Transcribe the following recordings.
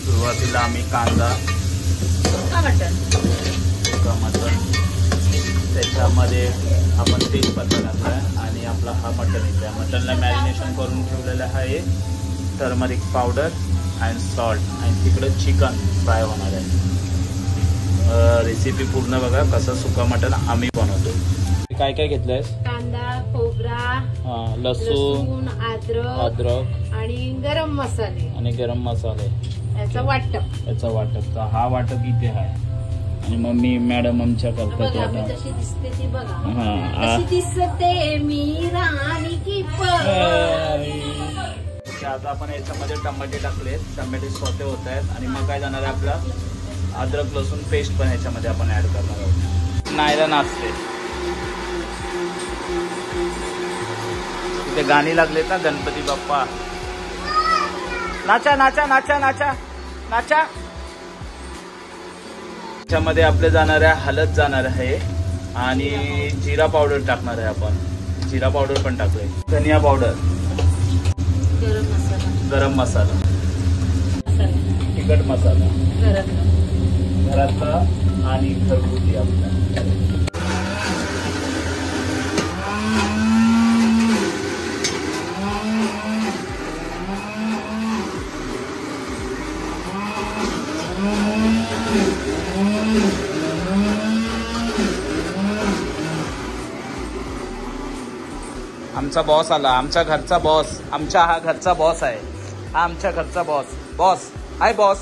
सुरुवातीला आम्ही कांदा, सुका मटण, त्याच्यामध्ये आपण तेजपत्ता घातलाय आणि आपला हा मटण येतोय. मटणला मॅरिनेशन करून ठेवलेलं आहे. टर्मरिक पावडर अँड सॉल्ट आणि तिकडं चिकन फ्राय होणार आहे. रेसिपी पूर्ण बघा कसं सुका मटण आम्ही बनवतो. काय काय घेतलंय? कांदा, खोबरा, लसूण, अद्रक आणि गरम मसाले याचा वाटप. तर हा वाटप इथे आहे आणि मग मी मॅडम आमच्या करतात. आता आपण याच्यामध्ये टमाटे टाकले. टमाटे सोते होत आहेत आणि मग काय जाणार आहे आपला अद्रक लसूण पेस्ट पण याच्यामध्ये आपण ऍड करणार आहोत. नायला नाचते तिथे गाणी लागलेत ना, गणपती बाप्पा नाचा नाचा नाचा नाचा नाचा. त्याच्यामध्ये आपले जाणार आहे हळद जाणार आहे आणि जिरा पावडर टाकणार आहे आपण. जिरा पावडर पण टाकले. धनिया पावडर, गरम मसाला, तिखट मसाला घरातला आणि घरगुती आपला. आमचा बॉस आला, आमच्या घरचा बॉस. आमचा हा घरचा बॉस आहे. हा आमच्या घरचा बॉस. बॉस हाय बॉस.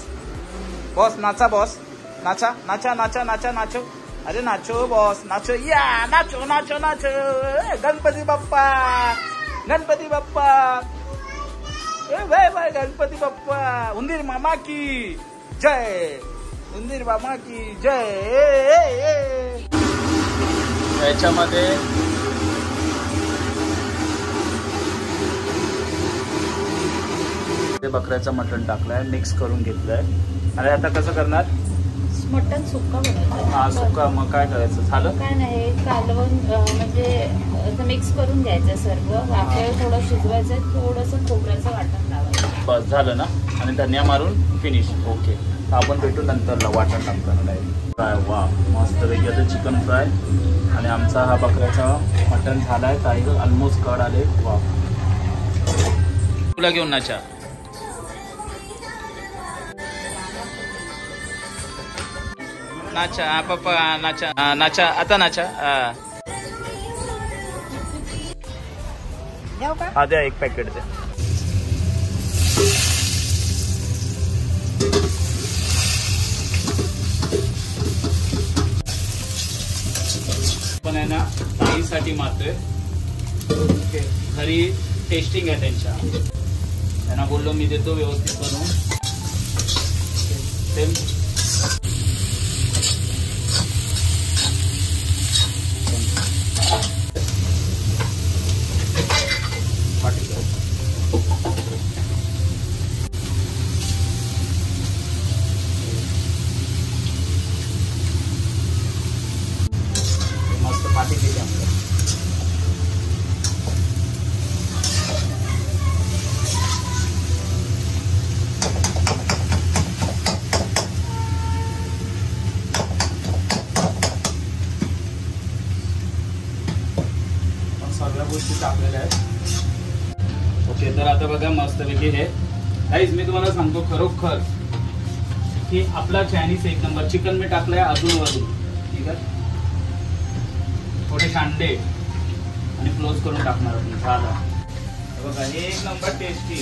बॉस नाचा, बॉस नाचा नाचा नाचा नाचा नाचो. अरे नाचो बॉस, नाचो या, nacho nacho nacho. Ganpati Bappa, Ganpati Bappa, भाई गणपती बाप्पा. उंदीर मामा की जय, उंदीर मामा की जय. याच्यामध्ये बकऱ्याचं मटण टाकलंय, मिक्स करून घेतलंय. आणि आता कसं करणार? मटण सुक्का बनवायचं. हा सुक्का. मग काय करायचं? झालं काय नाही, कालवण म्हणजे मिक्स करून घ्यायचं सर्व. वाफेवर थोडं शिजवायचं, थोडंसं खोबऱ्याचं वाटण लावायचं. बस झालं ना. आणि धनिया मारून फिनिश. ओके, आपण भेटू नंतरला वाटण टाकताना डायरेक्ट. फ्राय. वा मस्त पैकी आता चिकन फ्राय आणि आमचा हा बकऱ्याचा मटण झालाय. काही ऑलमोस्ट कड आले. वा तुला घेऊन नाचा. नाचा पप्पा, नाचा नाचा आता नाचा. हा द्या एक पॅकेट द्या. पण आहे ना ताईसाठी मारतोय. घरी टेस्टिंग आहे त्यांना बोललो मी देतो व्यवस्थित बनवून. सेम मस्त पाठी केली आपलं. सगळ्या गोष्टी टाकलेल्या आहेत. ओके, तर आता बघा मस्तपैकी हे गाईज मी तुम्हाला सांगतो खरोखर की आपला चायनीज एक नंबर. चिकन मी टाकलंय अजून वरून. ठीक आहे, थोडे कांदे आणि क्लोज करून टाकणार आपण. झालं बघा, हे एक नंबर टेस्टी.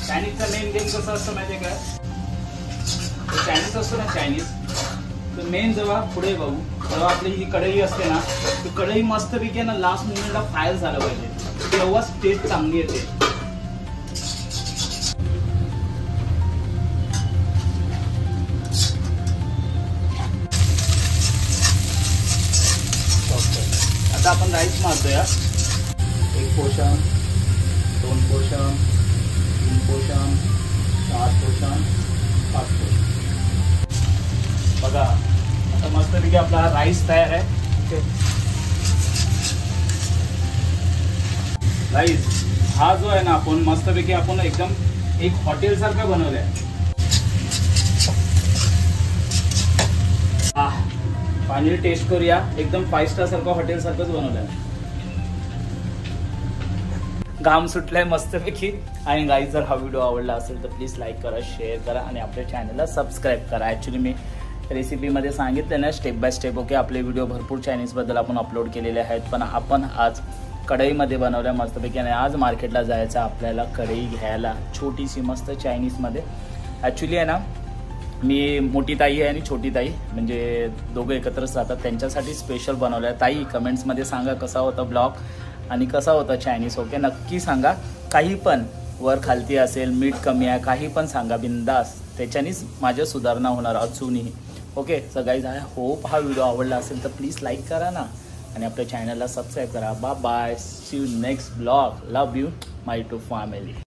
चायनीजचा मेन गेम कसं असतं माहितीये का? चायनीज असतो ना चायनीज, तर मेन जेव्हा पुढे बघू जेव्हा आपली ही कढई असते ना, ती कढई मस्तपैकी ना लास्ट मोमेंटला फायर झालं पाहिजे, तेव्हाच टेस्ट चांगली येते. आता आपण राईस मारतोया. 1 portion, 2 portion, 3 portion, 4 portion, 5 portion. बघा आता मस्तपैकी आपला राईस तयार आहे. राईस हा जो आहे ना आपण मस्तपैकी आपण एकदम एक हॉटेल सारखा बनवलाय. आणि टेस्ट करूया. एकदम 5 स्टार सारखं हॉटेल सारखंच बनवलंय. घाम सुटलाय मस्तपैकी. आणि गाईज जर हा व्हिडिओ आवडला असेल तर प्लीज लाईक करा, शेअर करा आणि आपल्या चॅनलला सबस्क्राईब करा. ॲक्च्युली मी रेसिपीमध्ये सांगितलं ना स्टेप बाय स्टेप. ओके, आपले व्हिडिओ भरपूर चायनीजबद्दल आपण अपलोड केलेले आहेत, पण आपण आज कढईमध्ये बनवल्या मस्तपैकी. आणि आज मार्केटला जायचं आपल्याला कढई घ्यायला, छोटीशी मस्त चायनीजमध्ये. ॲक्च्युली आहे ना, मी मोठी ताई आहे आणि छोटी ताई म्हणजे दोघं एकत्रच राहतात, त्यांच्यासाठी स्पेशल बनवलं आहे. ताई कमेंट्समध्ये सांगा कसा होता ब्लॉग आणि कसा होता चायनीज. ओके, नक्की सांगा. काही पण वर खालती असेल, मीठ कमी आहे, काही पण सांगा बिंदास, त्याच्यानेच माझ्या सुधारणा होणार अजूनही. Okay, so guys I hope हा व्हिडिओ आवडला असेल तर प्लीज लाईक करा ना आणि आपल्या चॅनलला सबस्क्राईब करा. Bye bye, see you next blog. Love you my to family.